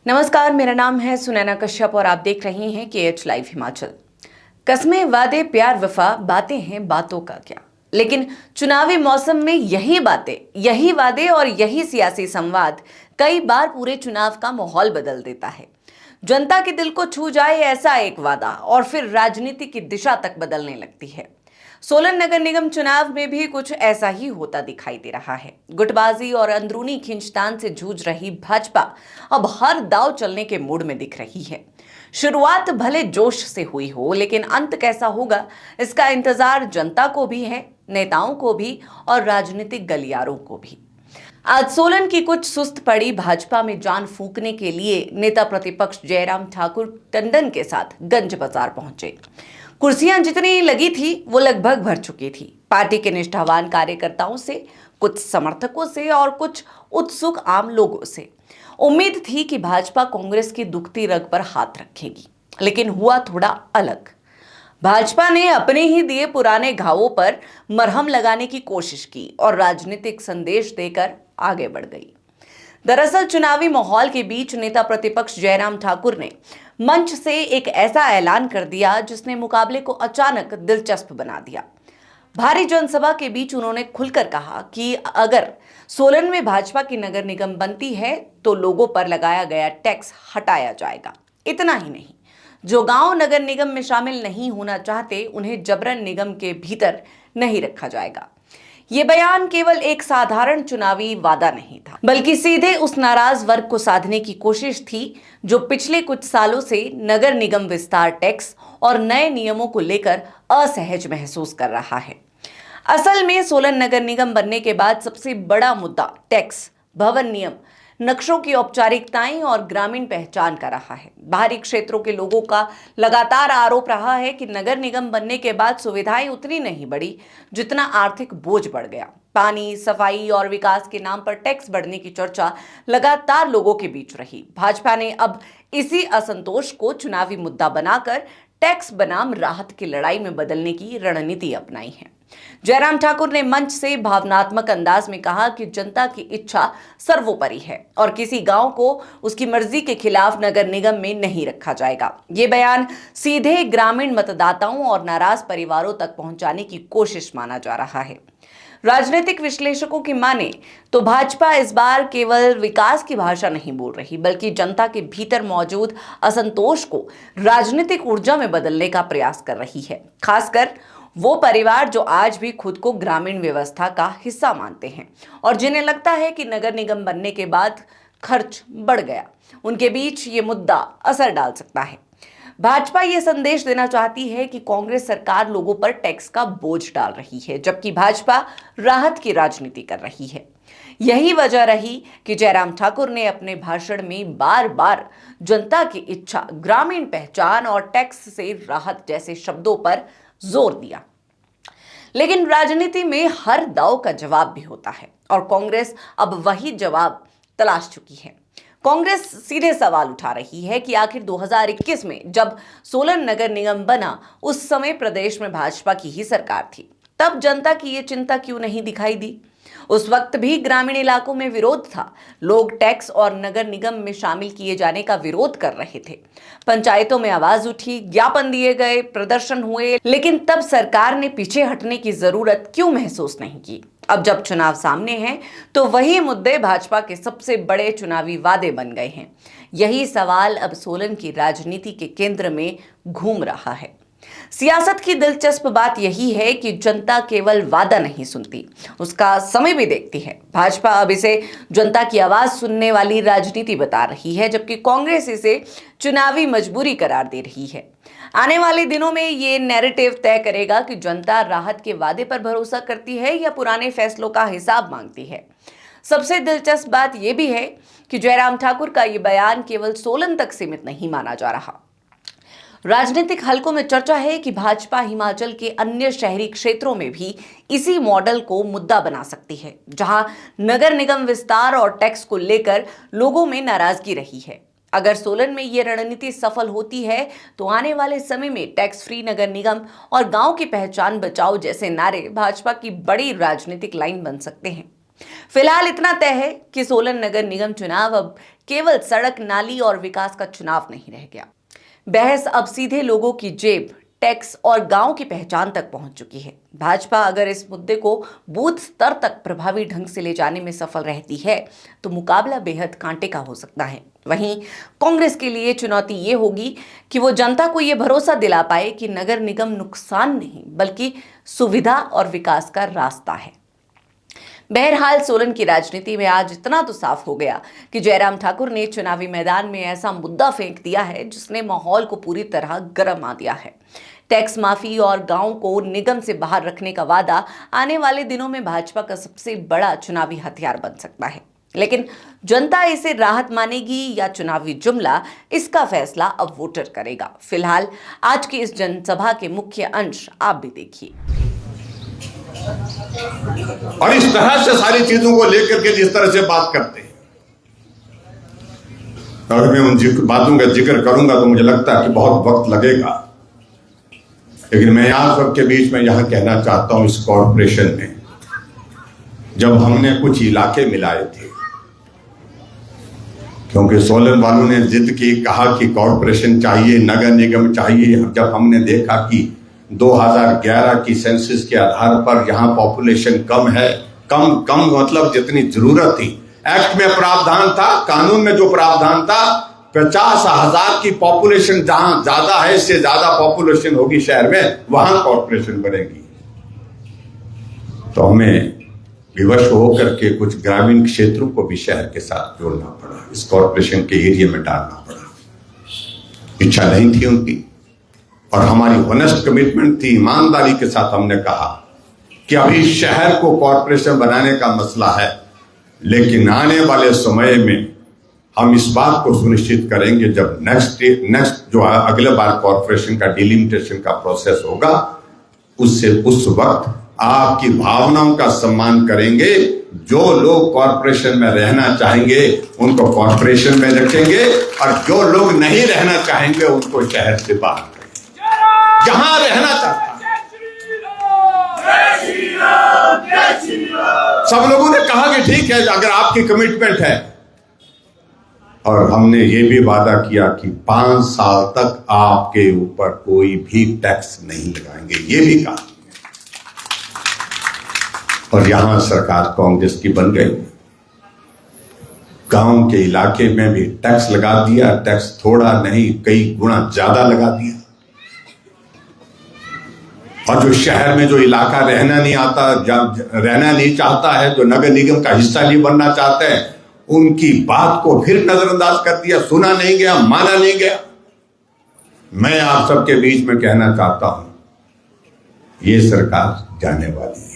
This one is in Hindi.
नमस्कार, मेरा नाम है सुनैना कश्यप और आप देख रहे हैं KH लाइव हिमाचल। कस्में वादे प्यार वफा बातें हैं बातों का क्या। लेकिन चुनावी मौसम में यही बातें, यही वादे और यही सियासी संवाद कई बार पूरे चुनाव का माहौल बदल देता है। जनता के दिल को छू जाए ऐसा एक वादा और फिर राजनीति की दिशा तक बदलने लगती है। सोलन नगर निगम चुनाव में भी कुछ ऐसा ही होता दिखाई दे रहा है। गुटबाजी और अंदरूनी खींचतान से जूझ रही भाजपा अब हर दांव चलने के मूड में दिख रही है। शुरुआत भले जोश से हुई हो, लेकिन अंत कैसा होगा इसका इंतजार जनता को भी है, नेताओं को भी और राजनीतिक गलियारों को भी। आज सोलन की कुछ सुस्त पड़ी भाजपा में जान फूंकने के लिए नेता प्रतिपक्ष जयराम ठाकुर टंडन के साथ गंज बाजार पहुंचे। कुर्सियां जितनी लगी थी वो लगभग भर चुकी थी। पार्टी के निष्ठावान कार्यकर्ताओं से, कुछ समर्थकों से और कुछ उत्सुक आम लोगों से उम्मीद थी कि भाजपा कांग्रेस की दुखती रग पर हाथ रखेगी, लेकिन हुआ थोड़ा अलग। भाजपा ने अपने ही दिए पुराने घावों पर मरहम लगाने की कोशिश की और राजनीतिक संदेश देकर आगे बढ़ गई। दरअसल चुनावी माहौल के बीच नेता प्रतिपक्ष जयराम ठाकुर ने मंच से एक ऐसा ऐलान कर दिया जिसने मुकाबले को अचानक दिलचस्प बना दिया। भारी जनसभा के बीच उन्होंने खुलकर कहा कि अगर सोलन में भाजपा की नगर निगम बनती है तो लोगों पर लगाया गया टैक्स हटाया जाएगा। इतना ही नहीं, जो गांव नगर निगम में शामिल नहीं होना चाहते उन्हें जबरन निगम के भीतर नहीं रखा जाएगा। ये बयान केवल एक साधारण चुनावी वादा नहीं था, बल्कि सीधे उस नाराज वर्ग को साधने की कोशिश थी जो पिछले कुछ सालों से नगर निगम विस्तार टैक्स और नए नियमों को लेकर असहज महसूस कर रहा है। असल में सोलन नगर निगम बनने के बाद सबसे बड़ा मुद्दा टैक्स, भवन नियम, नक्शों की औपचारिकताएं और ग्रामीण पहचान का रहा है। बाहरी क्षेत्रों के लोगों का लगातार आरोप रहा है कि नगर निगम बनने के बाद सुविधाएं उतनी नहीं बढ़ी जितना आर्थिक बोझ बढ़ गया। पानी, सफाई और विकास के नाम पर टैक्स बढ़ने की चर्चा लगातार लोगों के बीच रही। भाजपा ने अब इसी असंतोष को चुनावी मुद्दा बनाकर टैक्स बनाम राहत की लड़ाई में बदलने की रणनीति अपनाई है। जयराम ठाकुर ने मंच से भावनात्मक अंदाज में कहा कि जनता की इच्छा सर्वोपरि है और किसी गांव को उसकी मर्जी के खिलाफ नगर निगम में नहीं रखा जाएगा। ये बयान सीधे ग्रामीण मतदाताओं और नाराज परिवारों तक पहुंचाने की कोशिश माना जा रहा है। राजनीतिक विश्लेषकों की माने तो भाजपा इस बार केवल विकास की भाषा नहीं बोल रही, बल्कि जनता के भीतर मौजूद असंतोष को राजनीतिक ऊर्जा में बदलने का प्रयास कर रही है। खासकर वो परिवार जो आज भी खुद को ग्रामीण व्यवस्था का हिस्सा मानते हैं और जिन्हें लगता है कि नगर निगम बनने के बाद खर्च बढ़ गया, उनके बीच ये मुद्दा असर डाल सकता है। भाजपा ये संदेश देना चाहती है कि कांग्रेस सरकार लोगों पर टैक्स का बोझ डाल रही है, जबकि भाजपा राहत की राजनीति कर रही है। यही वजह रही कि जयराम ठाकुर ने अपने भाषण में बार बार जनता की इच्छा, ग्रामीण पहचान और टैक्स से राहत जैसे शब्दों पर जोर दिया। लेकिन राजनीति में हर दांव का जवाब भी होता है और कांग्रेस अब वही जवाब तलाश चुकी है। कांग्रेस सीधे सवाल उठा रही है कि आखिर 2021 में जब सोलन नगर निगम बना, उस समय प्रदेश में भाजपा की ही सरकार थी, तब जनता की ये चिंता क्यों नहीं दिखाई दी? उस वक्त भी ग्रामीण इलाकों में विरोध था। लोग टैक्स और नगर निगम में शामिल किए जाने का विरोध कर रहे थे। पंचायतों में आवाज उठी, ज्ञापन दिए गए, प्रदर्शन हुए, लेकिन तब सरकार ने पीछे हटने की जरूरत क्यों महसूस नहीं की? अब जब चुनाव सामने हैं तो वही मुद्दे भाजपा के सबसे बड़े चुनावी वादे बन गए हैं। यही सवाल अब सोलन की राजनीति के केंद्र में घूम रहा है। सियासत की दिलचस्प बात यही है कि जनता केवल वादा नहीं सुनती, उसका समय भी देखती है। भाजपा अब इसे जनता की आवाज सुनने वाली राजनीति बता रही है, जबकि कांग्रेस इसे चुनावी मजबूरी करार दे रही है। आने वाले दिनों में ये नैरेटिव तय करेगा कि जनता राहत के वादे पर भरोसा करती है या पुराने फैसलों का हिसाब मांगती है। सबसे दिलचस्प बात यह भी है कि जयराम ठाकुर का ये बयान केवल सोलन तक सीमित नहीं माना जा रहा। राजनीतिक हलकों में चर्चा है कि भाजपा हिमाचल के अन्य शहरी क्षेत्रों में भी इसी मॉडल को मुद्दा बना सकती है, जहां नगर निगम विस्तार और टैक्स को लेकर लोगों में नाराजगी रही है। अगर सोलन में ये रणनीति सफल होती है तो आने वाले समय में टैक्स फ्री नगर निगम और गांव की पहचान बचाओ जैसे नारे भाजपा की बड़ी राजनीतिक लाइन बन सकते हैं। फिलहाल इतना तय है कि सोलन नगर निगम चुनाव अब केवल सड़क, नाली और विकास का चुनाव नहीं रह गया। बहस अब सीधे लोगों की जेब, टैक्स और गांव की पहचान तक पहुंच चुकी है। भाजपा अगर इस मुद्दे को बूथ स्तर तक प्रभावी ढंग से ले जाने में सफल रहती है तो मुकाबला बेहद कांटे का हो सकता है। वहीं कांग्रेस के लिए चुनौती ये होगी कि वो जनता को ये भरोसा दिला पाए कि नगर निगम नुकसान नहीं बल्कि सुविधा और विकास का रास्ता है। बहरहाल सोलन की राजनीति में आज इतना तो साफ हो गया कि जयराम ठाकुर ने चुनावी मैदान में ऐसा मुद्दा फेंक दिया है जिसने माहौल को पूरी तरह गरमा दिया है। टैक्स माफी और गांव को निगम से बाहर रखने का वादा आने वाले दिनों में भाजपा का सबसे बड़ा चुनावी हथियार बन सकता है। लेकिन जनता इसे राहत मानेगी या चुनावी जुमला, इसका फैसला अब वोटर करेगा। फिलहाल आज की इस जनसभा के मुख्य अंश आप भी देखिए। और इस तरह से सारी चीजों को लेकर के जिस तरह से बात करते हैं, अगर मैं उन बातों का जिक्र करूंगा तो मुझे लगता है कि बहुत वक्त लगेगा, लेकिन मैं आप सबके बीच में यहां कहना चाहता हूं, इस कॉरपोरेशन में जब हमने कुछ इलाके मिलाए थे, क्योंकि सोलन वालों ने जिद की, कहा कि कॉरपोरेशन चाहिए, नगर निगम चाहिए। जब हमने देखा कि 2011 की सेंसस के आधार पर यहाँ पॉपुलेशन कम है, कम मतलब जितनी जरूरत थी, एक्ट में प्रावधान था, कानून में जो प्रावधान था, 50,000 की पॉपुलेशन जहां ज्यादा है, इससे ज्यादा पॉपुलेशन होगी शहर में, वहां कॉरपोरेशन बनेगी। तो हमें विवश होकर के कुछ ग्रामीण क्षेत्रों को भी शहर के साथ जोड़ना पड़ा, इस कॉरपोरेशन के एरिया में डालना पड़ा। इच्छा नहीं थी उनकी, और हमारी ऑनेस्ट कमिटमेंट थी, ईमानदारी के साथ हमने कहा कि अभी शहर को कॉरपोरेशन बनाने का मसला है, लेकिन आने वाले समय में हम इस बात को सुनिश्चित करेंगे, जब नेक्स्ट जो अगले बार कॉरपोरेशन का डिलिमिटेशन का प्रोसेस होगा, उस वक्त आपकी भावनाओं का सम्मान करेंगे। जो लोग कॉरपोरेशन में रहना चाहेंगे उनको कॉरपोरेशन में रखेंगे, और जो लोग नहीं रहना चाहेंगे उनको शहर से बाहर करेंगे। जहां रहना चाहता है, सब लोगों ने कहा कि ठीक है, अगर आपकी कमिटमेंट है, और हमने ये भी वादा किया कि 5 साल तक आपके ऊपर कोई भी टैक्स नहीं लगाएंगे, ये भी कहा। और यहां सरकार कांग्रेस की बन गई, गांव के इलाके में भी टैक्स लगा दिया, टैक्स थोड़ा नहीं कई गुना ज्यादा लगा दिया। और जो शहर में जो इलाका रहना नहीं चाहता है, जो नगर निगम का हिस्सा नहीं बनना चाहते हैं, उनकी बात को फिर नजरअंदाज कर दिया, सुना नहीं गया, माना नहीं गया। मैं आप सबके बीच में कहना चाहता हूं, ये सरकार जाने वाली है।